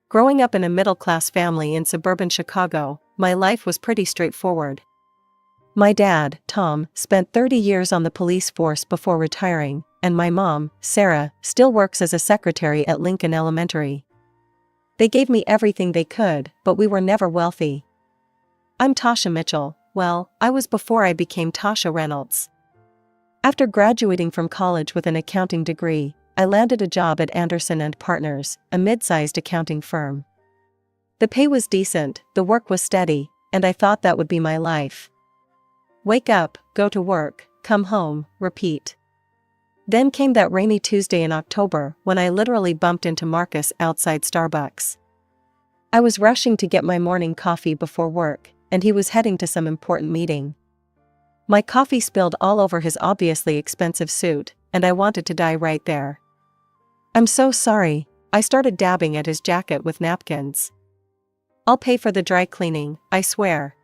Growing up in a middle-class family in suburban Chicago, my life was pretty straightforward. My dad, Tom, spent 30 years on the police force before retiring, and my mom, Sarah, still works as a secretary at Lincoln Elementary. They gave me everything they could, but we were never wealthy. I'm Tasha Mitchell. Well, I was before I became Tasha Reynolds. After graduating from college with an accounting degree, I landed a job at Anderson & Partners, a mid-sized accounting firm. The pay was decent, the work was steady, and I thought that would be my life. Wake up, go to work, come home, repeat. Then came that rainy Tuesday in October when I literally bumped into Marcus outside Starbucks. I was rushing to get my morning coffee before work, and he was heading to some important meeting. My coffee spilled all over his obviously expensive suit, and I wanted to die right there. "I'm so sorry," I started dabbing at his jacket with napkins. "I'll pay for the dry cleaning, I swear."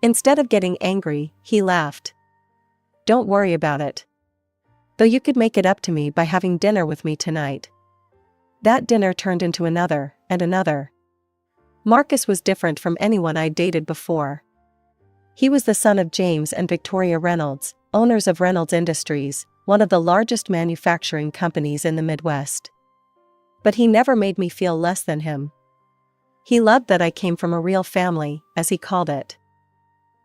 Instead of getting angry, he laughed. "Don't worry about it. Though you could make it up to me by having dinner with me tonight." That dinner turned into another, and another. Marcus was different from anyone I'd dated before. He was the son of James and Victoria Reynolds, owners of Reynolds Industries, one of the largest manufacturing companies in the Midwest. But he never made me feel less than him. He loved that I came from a real family, as he called it.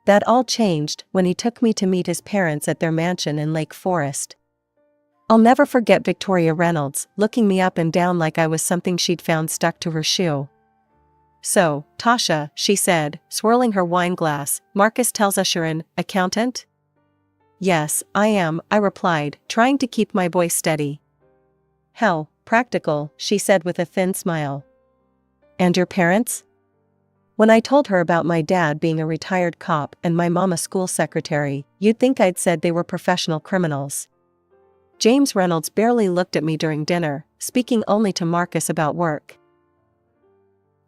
That all changed when he took me to meet his parents at their mansion in Lake Forest. I'll never forget Victoria Reynolds looking me up and down like I was something she'd found stuck to her shoe. "So, Tasha," she said, swirling her wine glass, "Marcus tells us you're an accountant?" "Yes, I am," I replied, trying to keep my voice steady. "How practical," she said with a thin smile. "And your parents?" When I told her about my dad being a retired cop and my mom a school secretary, you'd think I'd said they were professional criminals. James Reynolds barely looked at me during dinner, speaking only to Marcus about work.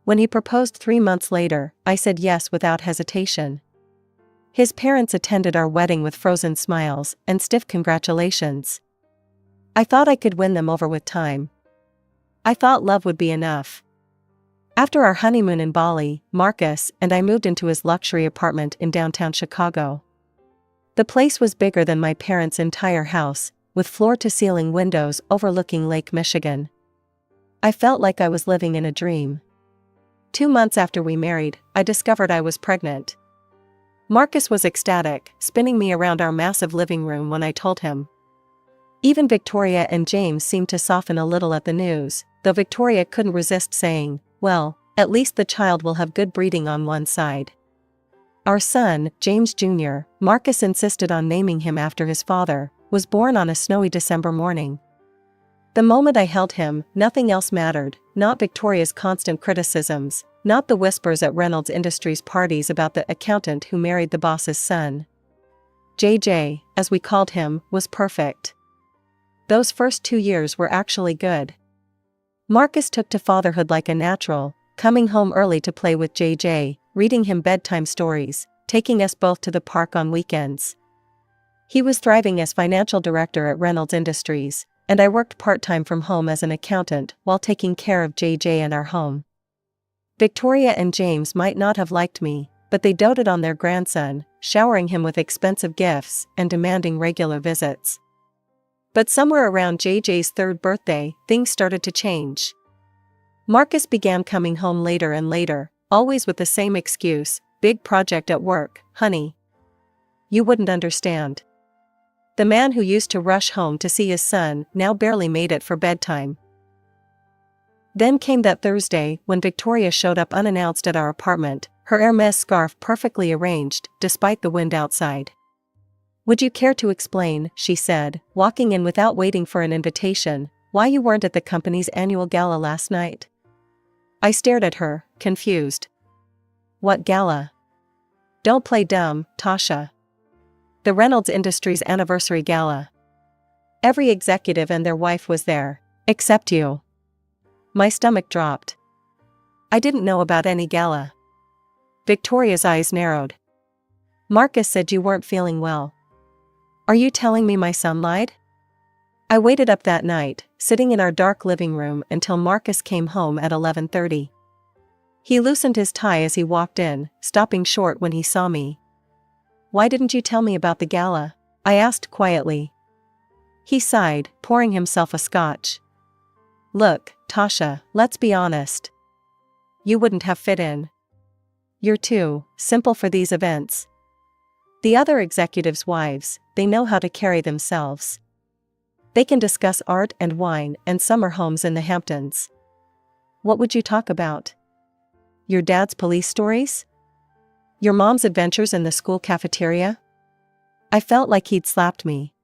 When he proposed 3 months later, I said yes without hesitation. His parents attended our wedding with frozen smiles and stiff congratulations. I thought I could win them over with time. I thought love would be enough. After our honeymoon in Bali, Marcus and I moved into his luxury apartment in downtown Chicago. The place was bigger than my parents' entire house, with floor-to-ceiling windows overlooking Lake Michigan. I felt like I was living in a dream. 2 months after we married, I discovered I was pregnant. Marcus was ecstatic, spinning me around our massive living room when I told him. Even Victoria and James seemed to soften a little at the news, though Victoria couldn't resist saying, "Well, at least the child will have good breeding on one side." Our son, James Jr., Marcus insisted on naming him after his father, was born on a snowy December morning. The moment I held him, nothing else mattered, not Victoria's constant criticisms, not the whispers at Reynolds Industries parties about the accountant who married the boss's son. JJ, as we called him, was perfect. Those first 2 years were actually good. Marcus took to fatherhood like a natural, coming home early to play with JJ, reading him bedtime stories, taking us both to the park on weekends. He was thriving as financial director at Reynolds Industries, and I worked part-time from home as an accountant while taking care of JJ and our home. Victoria and James might not have liked me, but they doted on their grandson, showering him with expensive gifts and demanding regular visits. But somewhere around JJ's 3rd birthday, things started to change. Marcus began coming home later and later, always with the same excuse, "Big project at work, honey." You wouldn't understand. The man who used to rush home to see his son now barely made it for bedtime. Then came that Thursday when Victoria showed up unannounced at our apartment, her Hermes scarf perfectly arranged, despite the wind outside. "Would you care to explain," she said, walking in without waiting for an invitation, "why you weren't at the company's annual gala last night?" I stared at her, confused. "What gala?" "Don't play dumb, Tasha. The Reynolds Industries anniversary gala. Every executive and their wife was there, except you." My stomach dropped. I didn't know about any gala. Victoria's eyes narrowed. "Marcus said you weren't feeling well." "Are you telling me my son lied?" I waited up that night, sitting in our dark living room until Marcus came home at 11:30. He loosened his tie as he walked in, stopping short when he saw me. "Why didn't you tell me about the gala?" I asked quietly. He sighed, pouring himself a scotch. "Look, Tasha, let's be honest. You wouldn't have fit in. You're too simple for these events. The other executives' wives, they know how to carry themselves. They can discuss art and wine and summer homes in the Hamptons. What would you talk about? Your dad's police stories? Your mom's adventures in the school cafeteria?" I felt like he'd slapped me.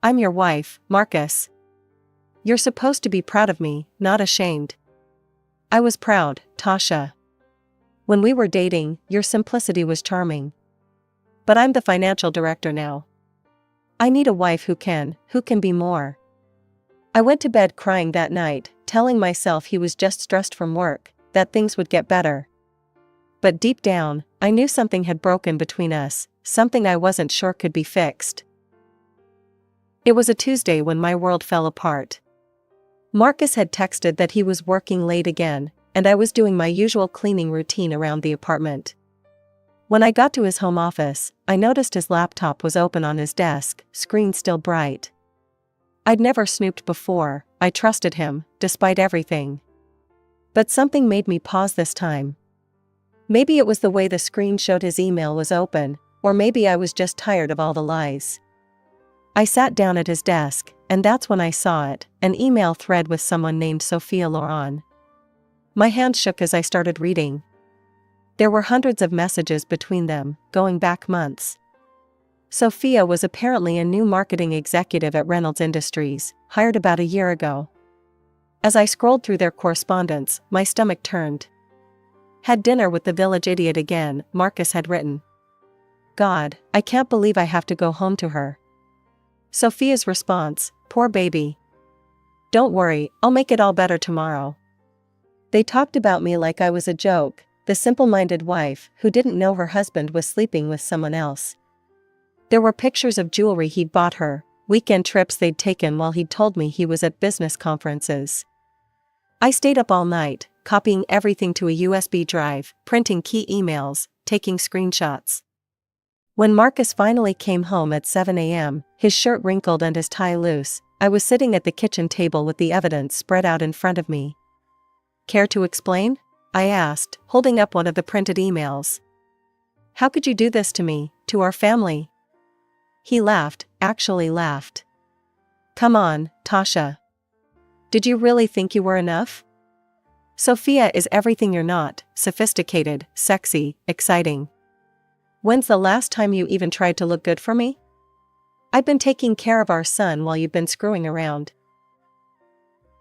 "I'm your wife, Marcus. You're supposed to be proud of me, not ashamed." I was proud, Tasha. When we were dating, your simplicity was charming. But I'm the financial director now. I need a wife who can be more. I went to bed crying that night, telling myself he was just stressed from work, that things would get better. But deep down, I knew something had broken between us, something I wasn't sure could be fixed. It was a Tuesday when my world fell apart. Marcus had texted that he was working late again, and I was doing my usual cleaning routine around the apartment. When I got to his home office, I noticed his laptop was open on his desk, screen still bright. I'd never snooped before, I trusted him, despite everything. But something made me pause this time. Maybe it was the way the screen showed his email was open, or maybe I was just tired of all the lies. I sat down at his desk, and that's when I saw it, an email thread with someone named Sophia Loran. My hand shook as I started reading. There were hundreds of messages between them, going back months. Sophia was apparently a new marketing executive at Reynolds Industries, hired about a year ago. As I scrolled through their correspondence, my stomach turned. "Had dinner with the village idiot again," Marcus had written. "God, I can't believe I have to go home to her." Sophia's response, "Poor baby. Don't worry, I'll make it all better tomorrow." They talked about me like I was a joke, the simple-minded wife who didn't know her husband was sleeping with someone else. There were pictures of jewelry he'd bought her, weekend trips they'd taken while he'd told me he was at business conferences. I stayed up all night, copying everything to a USB drive, printing key emails, taking screenshots. When Marcus finally came home at 7 a.m., his shirt wrinkled and his tie loose, I was sitting at the kitchen table with the evidence spread out in front of me. "Care to explain?" I asked, holding up one of the printed emails. "How could you do this to me, to our family?" He laughed, actually laughed. "Come on, Tasha. Did you really think you were enough? Sophia is everything you're not, sophisticated, sexy, exciting. When's the last time you even tried to look good for me? I've been taking care of our son while you've been screwing around."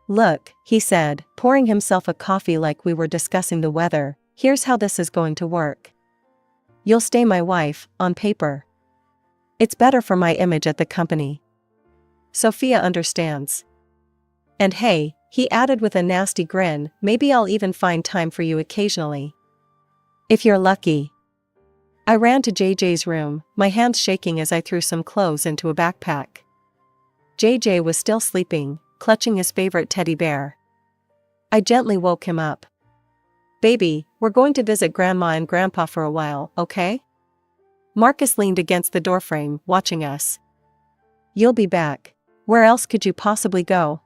"Look," he said, pouring himself a coffee like we were discussing the weather, "here's how this is going to work. You'll stay my wife, on paper. It's better for my image at the company. Sophia understands. And hey," he added with a nasty grin, "maybe I'll even find time for you occasionally. If you're lucky." I ran to JJ's room, my hands shaking as I threw some clothes into a backpack. JJ was still sleeping, clutching his favorite teddy bear. I gently woke him up. "Baby, we're going to visit Grandma and Grandpa for a while, okay?" Marcus leaned against the doorframe, watching us. "You'll be back. Where else could you possibly go?"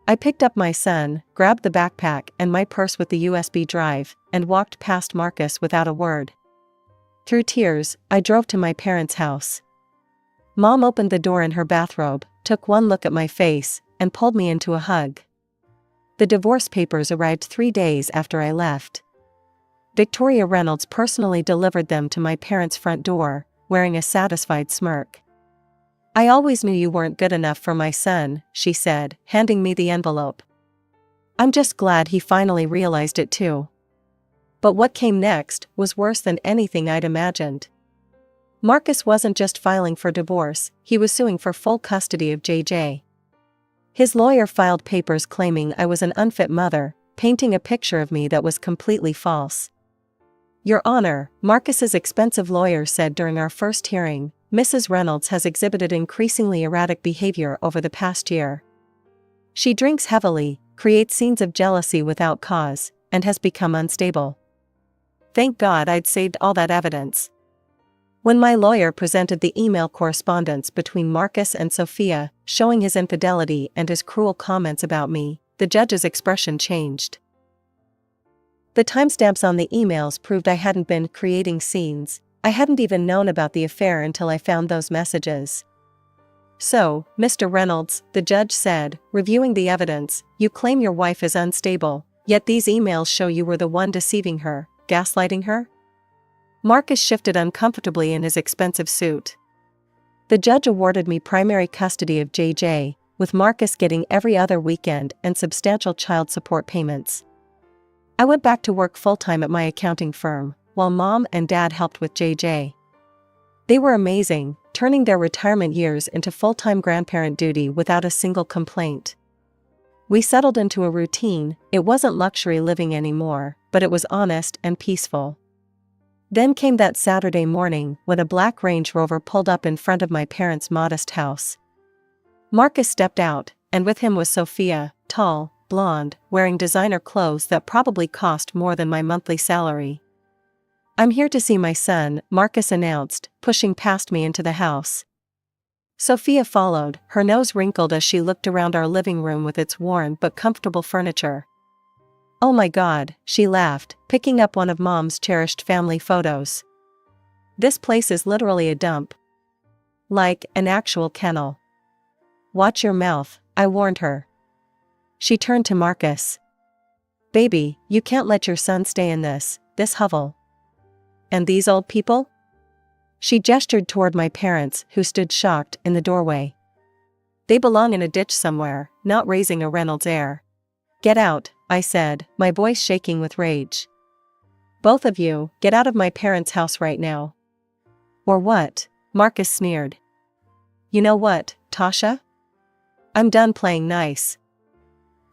I picked up my son, grabbed the backpack and my purse with the USB drive, and walked past Marcus without a word. Through tears, I drove to my parents' house. Mom opened the door in her bathrobe, took one look at my face, and pulled me into a hug. The divorce papers arrived 3 days after I left. Victoria Reynolds personally delivered them to my parents' front door, wearing a satisfied smirk. "I always knew you weren't good enough for my son," she said, handing me the envelope. I'm just glad he finally realized it too. But what came next was worse than anything I'd imagined. Marcus wasn't just filing for divorce, he was suing for full custody of JJ. His lawyer filed papers claiming I was an unfit mother, painting a picture of me that was completely false. "Your Honor," Marcus's expensive lawyer said during our first hearing, Mrs. Reynolds has exhibited increasingly erratic behavior over the past year. She drinks heavily, creates scenes of jealousy without cause, and has become unstable. Thank God I'd saved all that evidence. When my lawyer presented the email correspondence between Marcus and Sophia, showing his infidelity and his cruel comments about me, the judge's expression changed. The timestamps on the emails proved I hadn't been creating scenes. I hadn't even known about the affair until I found those messages. So, Mr. Reynolds, the judge said, reviewing the evidence, you claim your wife is unstable, yet these emails show you were the one deceiving her, gaslighting her? Marcus shifted uncomfortably in his expensive suit. The judge awarded me primary custody of JJ, with Marcus getting every other weekend and substantial child support payments. I went back to work full-time at my accounting firm, while Mom and Dad helped with JJ. They were amazing, turning their retirement years into full-time grandparent duty without a single complaint. We settled into a routine. It wasn't luxury living anymore, but it was honest and peaceful. Then came that Saturday morning when a black Range Rover pulled up in front of my parents' modest house. Marcus stepped out, and with him was Sophia, tall, blonde, wearing designer clothes that probably cost more than my monthly salary. I'm here to see my son, Marcus announced, pushing past me into the house. Sophia followed, her nose wrinkled as she looked around our living room with its worn but comfortable furniture. Oh my God, she laughed, picking up one of Mom's cherished family photos. This place is literally a dump. Like an actual kennel. Watch your mouth, I warned her. She turned to Marcus. Baby, you can't let your son stay in this hovel. And these old people? She gestured toward my parents, who stood shocked in the doorway. They belong in a ditch somewhere, not raising a Reynolds heir. Get out, I said, my voice shaking with rage. Both of you, get out of my parents' house right now. Or what? Marcus sneered. You know what, Tasha? I'm done playing nice.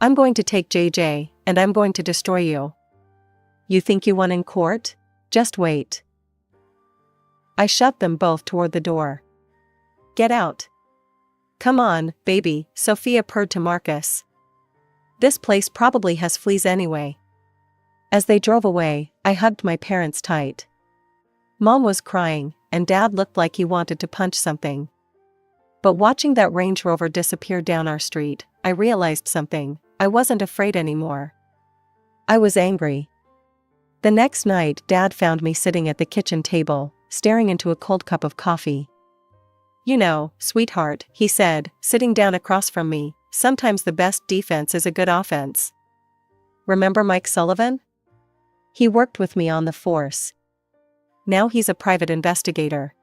I'm going to take JJ, and I'm going to destroy you. You think you won in court? Just wait. I shoved them both toward the door. Get out. Come on, baby, Sophia purred to Marcus. This place probably has fleas anyway. As they drove away, I hugged my parents tight. Mom was crying, and Dad looked like he wanted to punch something. But watching that Range Rover disappear down our street, I realized something. I wasn't afraid anymore. I was angry. The next night, Dad found me sitting at the kitchen table, staring into a cold cup of coffee. You know, sweetheart, he said, sitting down across from me, sometimes the best defense is a good offense. Remember Mike Sullivan? He worked with me on the force. Now he's a private investigator.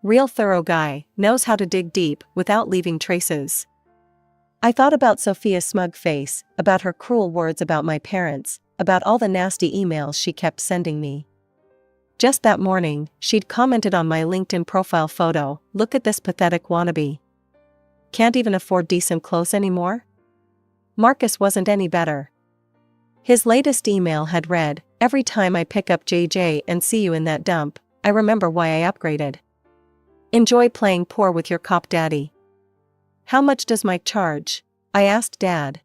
Real thorough guy, knows how to dig deep without leaving traces. I thought about Sophia's smug face, about her cruel words about my parents, about all the nasty emails she kept sending me. Just that morning, she'd commented on my LinkedIn profile photo, look at this pathetic wannabe. Can't even afford decent clothes anymore? Marcus wasn't any better. His latest email had read, every time I pick up JJ and see you in that dump, I remember why I upgraded. Enjoy playing poor with your cop daddy. How much does Mike charge? I asked Dad.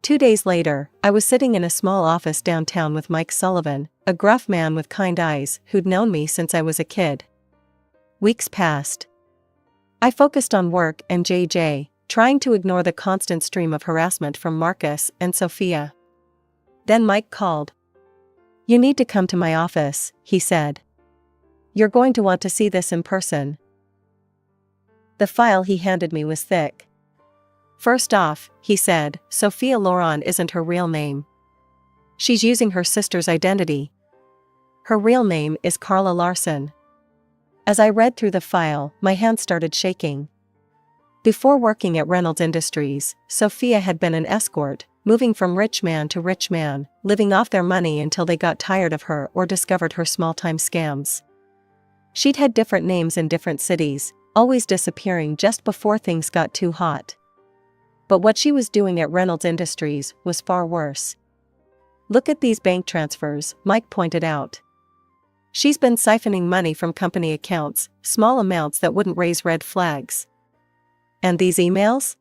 2 days later, I was sitting in a small office downtown with Mike Sullivan, a gruff man with kind eyes who'd known me since I was a kid. Weeks passed. I focused on work and JJ, trying to ignore the constant stream of harassment from Marcus and Sophia. Then Mike called. You need to come to my office, he said. You're going to want to see this in person. The file he handed me was thick. First off, he said, Sophia Loren isn't her real name. She's using her sister's identity. Her real name is Carla Larson. As I read through the file, my hands started shaking. Before working at Reynolds Industries, Sophia had been an escort, moving from rich man to rich man, living off their money until they got tired of her or discovered her small-time scams. She'd had different names in different cities, always disappearing just before things got too hot. But what she was doing at Reynolds Industries was far worse. Look at these bank transfers, Mike pointed out. She's been siphoning money from company accounts, small amounts that wouldn't raise red flags. And these emails?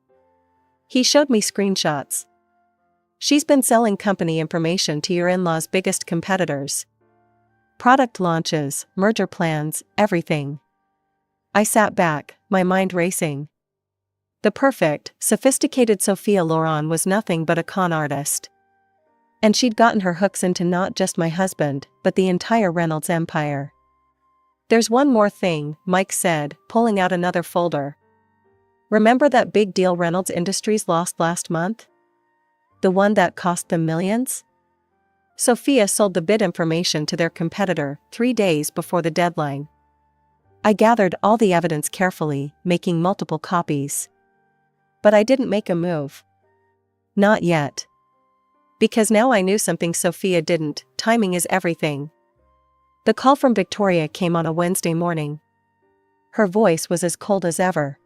He showed me screenshots. She's been selling company information to your in-laws' biggest competitors. Product launches, merger plans, everything. I sat back, my mind racing. The perfect, sophisticated Sophia Loren was nothing but a con artist. And she'd gotten her hooks into not just my husband, but the entire Reynolds empire. There's one more thing, Mike said, pulling out another folder. Remember that big deal Reynolds Industries lost last month? The one that cost them millions? Sophia sold the bid information to their competitor 3 days before the deadline. I gathered all the evidence carefully, making multiple copies. But I didn't make a move. Not yet. Because now I knew something Sophia didn't. Timing is everything. The call from Victoria came on a Wednesday morning. Her voice was as cold as ever.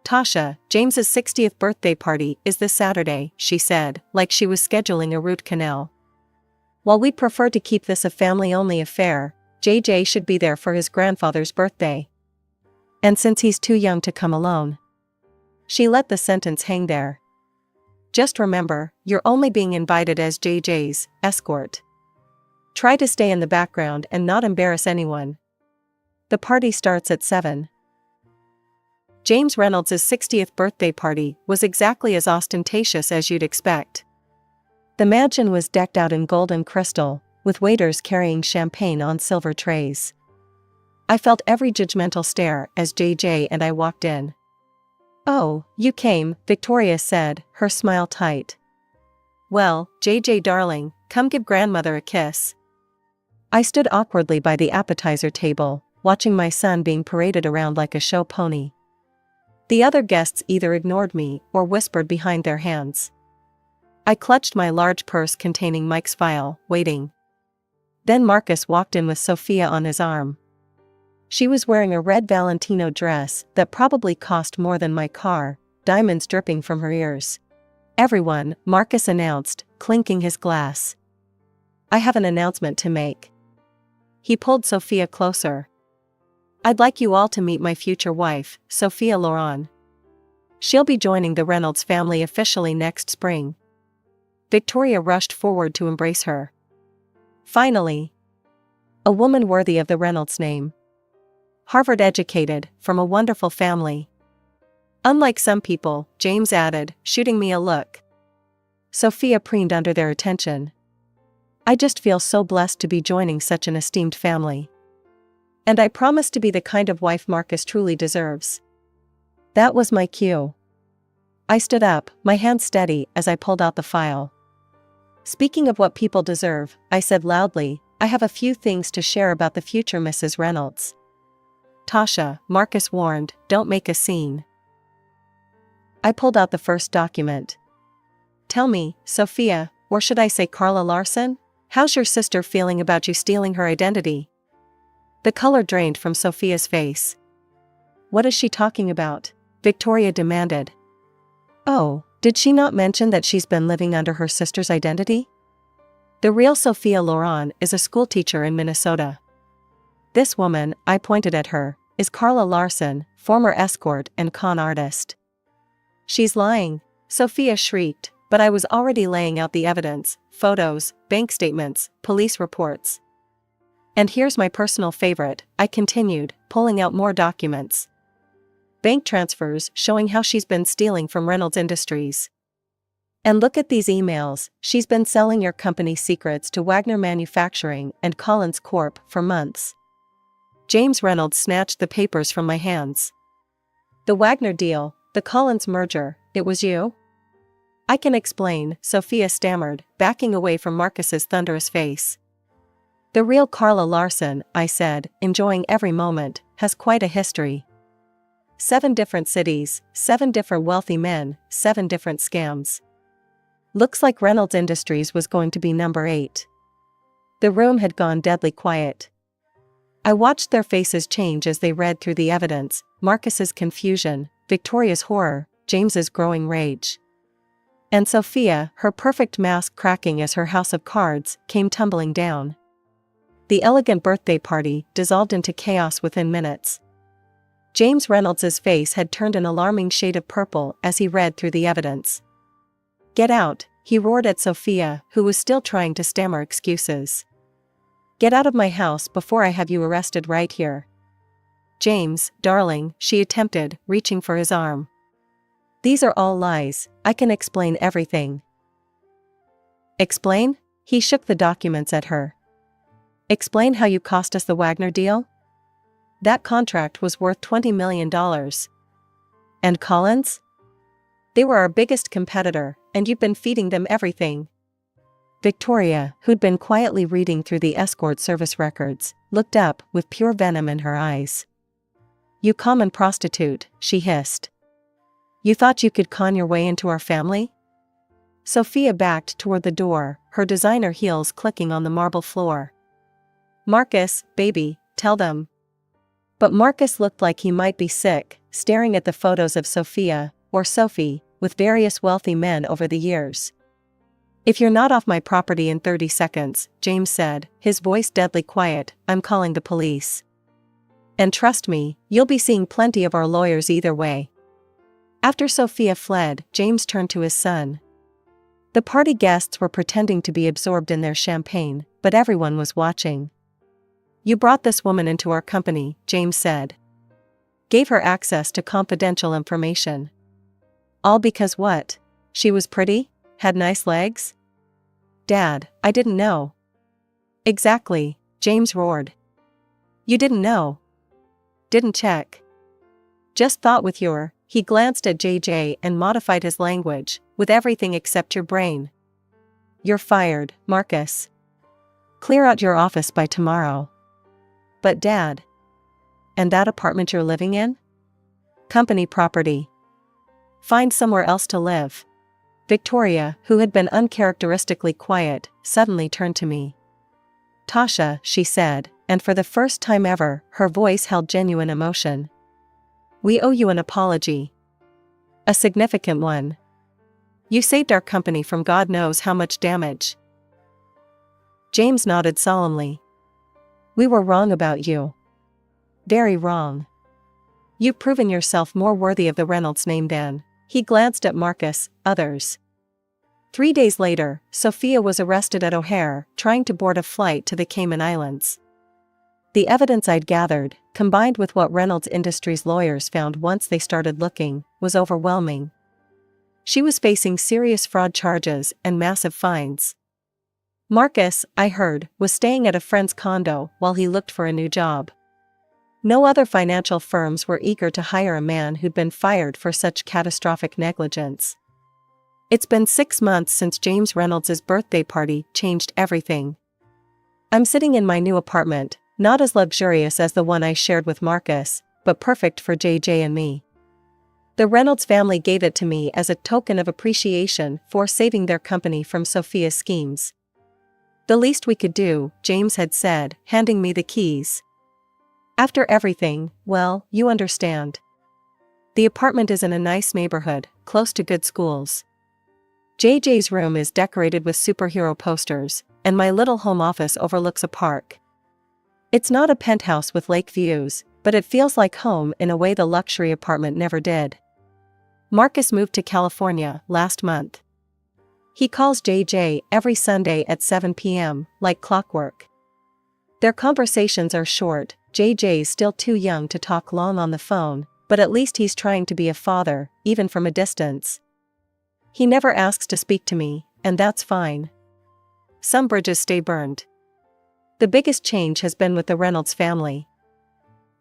Tasha, James's 60th birthday party is this Saturday, she said, like she was scheduling a root canal. While we'd prefer to keep this a family-only affair, JJ should be there for his grandfather's birthday. And since he's too young to come alone. She let the sentence hang there. Just remember, you're only being invited as JJ's escort. Try to stay in the background and not embarrass anyone. The party starts at 7. James Reynolds' 60th birthday party was exactly as ostentatious as you'd expect. The mansion was decked out in gold and crystal, with waiters carrying champagne on silver trays. I felt every judgmental stare as JJ and I walked in. "Oh, you came," Victoria said, her smile tight. "Well, JJ darling, come give grandmother a kiss." I stood awkwardly by the appetizer table, watching my son being paraded around like a show pony. The other guests either ignored me or whispered behind their hands. I clutched my large purse containing Mike's file, waiting. Then Marcus walked in with Sophia on his arm. She was wearing a red Valentino dress that probably cost more than my car, diamonds dripping from her ears. "Everyone," Marcus announced, clinking his glass. "I have an announcement to make." He pulled Sophia closer. "I'd like you all to meet my future wife, Sophia Loren. She'll be joining the Reynolds family officially next spring." Victoria rushed forward to embrace her. Finally. A woman worthy of the Reynolds name. Harvard educated, from a wonderful family. Unlike some people, James added, shooting me a look. Sophia preened under their attention. "I just feel so blessed to be joining such an esteemed family. And I promise to be the kind of wife Marcus truly deserves." That was my cue. I stood up, my hand steady as I pulled out the file. "Speaking of what people deserve," I said loudly, "I have a few things to share about the future Mrs. Reynolds." "Tasha," Marcus warned, "don't make a scene." I pulled out the first document. "Tell me, Sophia, or should I say Carla Larson? How's your sister feeling about you stealing her identity?" The color drained from Sophia's face. "What is she talking about?" Victoria demanded. "Oh, did she not mention that she's been living under her sister's identity? The real Sophia Loren is a schoolteacher in Minnesota. This woman," I pointed at her, "is Carla Larson, former escort and con artist." "She's lying," Sophia shrieked, but I was already laying out the evidence, photos, bank statements, police reports. "And here's my personal favorite," I continued, pulling out more documents. "Bank transfers showing how she's been stealing from Reynolds Industries. And look at these emails, she's been selling your company's secrets to Wagner Manufacturing and Collins Corp. For months." James Reynolds snatched the papers from my hands. "The Wagner deal, the Collins merger, it was you?" "I can explain," Sophia stammered, backing away from Marcus's thunderous face. "The real Carla Larson," I said, enjoying every moment, "has quite a history. 7 different cities, 7 different wealthy men, 7 different scams. Looks like Reynolds Industries was going to be number 8. The room had gone deadly quiet. I watched their faces change as they read through the evidence, Marcus's confusion, Victoria's horror, James's growing rage. And Sophia, her perfect mask cracking as her house of cards, came tumbling down. The elegant birthday party dissolved into chaos within minutes. James Reynolds's face had turned an alarming shade of purple as he read through the evidence. "Get out," he roared at Sophia, who was still trying to stammer excuses. "Get out of my house before I have you arrested right here." "James, darling," she attempted, reaching for his arm. "These are all lies. I can explain everything." "Explain?" He shook the documents at her. "Explain how you cost us the Wagner deal? That contract was worth $20 million. And Collins? They were our biggest competitor, and you've been feeding them everything." Victoria, who'd been quietly reading through the escort service records, looked up with pure venom in her eyes. "You common prostitute," she hissed. "You thought you could con your way into our family?" Sophia backed toward the door, her designer heels clicking on the marble floor. "Marcus, baby, tell them." But Marcus looked like he might be sick, staring at the photos of Sophia, or Sophie, with various wealthy men over the years. "If you're not off my property in 30 seconds, James said, his voice deadly quiet, "I'm calling the police. And trust me, you'll be seeing plenty of our lawyers either way." After Sophia fled, James turned to his son. The party guests were pretending to be absorbed in their champagne, but everyone was watching. "You brought this woman into our company," James said. "Gave her access to confidential information. All because what? She was pretty? Had nice legs?" "Dad, I didn't know." "Exactly," James roared. "You didn't know? Didn't check? Just thought with your..." He glanced at JJ and modified his language, "with everything except your brain. You're fired, Marcus. Clear out your office by tomorrow." "But Dad..." "And that apartment you're living in? Company property. Find somewhere else to live." Victoria, who had been uncharacteristically quiet, suddenly turned to me. "Tasha," she said, and for the first time ever, her voice held genuine emotion. "We owe you an apology. A significant one. You saved our company from God knows how much damage." James nodded solemnly. "We were wrong about you. Very wrong. You've proven yourself more worthy of the Reynolds name than..." He glanced at Marcus, "others." 3 days later, Sophia was arrested at O'Hare, trying to board a flight to the Cayman Islands. The evidence I'd gathered, combined with what Reynolds Industries lawyers found once they started looking, was overwhelming. She was facing serious fraud charges and massive fines. Marcus, I heard, was staying at a friend's condo while he looked for a new job. No other financial firms were eager to hire a man who'd been fired for such catastrophic negligence. It's been 6 months since James Reynolds' birthday party changed everything. I'm sitting in my new apartment, not as luxurious as the one I shared with Marcus, but perfect for JJ and me. The Reynolds family gave it to me as a token of appreciation for saving their company from Sophia's schemes. "The least we could do," James had said, handing me the keys. "After everything, well, you understand. The apartment is in a nice neighborhood, close to good schools. JJ's room is decorated with superhero posters, and my little home office overlooks a park. It's not a penthouse with lake views, but it feels like home in a way the luxury apartment never did." Marcus moved to California last month. He calls JJ every Sunday at 7 p.m., like clockwork. Their conversations are short. JJ's still too young to talk long on the phone, but at least he's trying to be a father, even from a distance. He never asks to speak to me, and that's fine. Some bridges stay burned. The biggest change has been with the Reynolds family.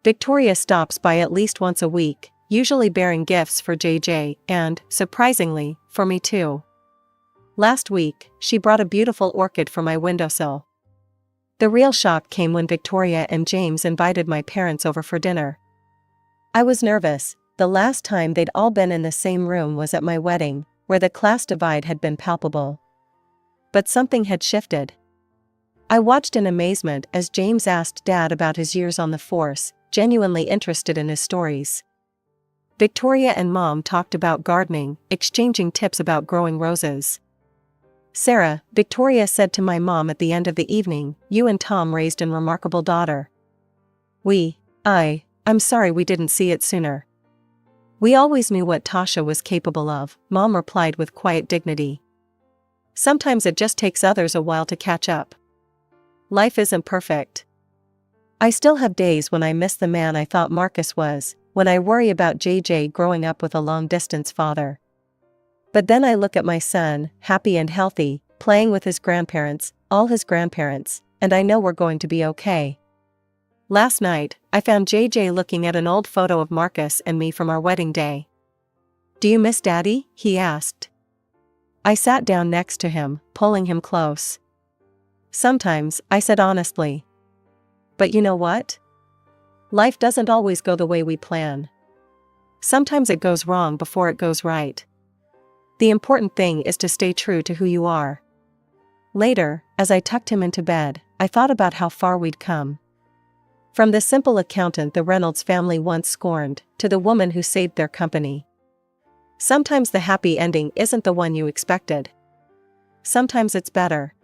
Victoria stops by at least once a week, usually bearing gifts for JJ and, surprisingly, for me too. Last week, she brought a beautiful orchid for my windowsill. The real shock came when Victoria and James invited my parents over for dinner. I was nervous. The last time they'd all been in the same room was at my wedding, where the class divide had been palpable. But something had shifted. I watched in amazement as James asked Dad about his years on the force, genuinely interested in his stories. Victoria and Mom talked about gardening, exchanging tips about growing roses. Sarah, Victoria said to my mom at the end of the evening, you and Tom raised a remarkable daughter. I'm sorry we didn't see it sooner. We always knew what Tasha was capable of, Mom replied with quiet dignity. Sometimes it just takes others a while to catch up. Life isn't perfect. I still have days when I miss the man I thought Marcus was, when I worry about JJ growing up with a long-distance father. But then I look at my son, happy and healthy, playing with his grandparents, all his grandparents, and I know we're going to be okay. Last night, I found JJ looking at an old photo of Marcus and me from our wedding day. Do you miss Daddy? He asked. I sat down next to him, pulling him close. Sometimes, I said honestly. But you know what? Life doesn't always go the way we plan. Sometimes it goes wrong before it goes right. The important thing is to stay true to who you are. Later, as I tucked him into bed, I thought about how far we'd come. From the simple accountant the Reynolds family once scorned, to the woman who saved their company. Sometimes the happy ending isn't the one you expected. Sometimes it's better.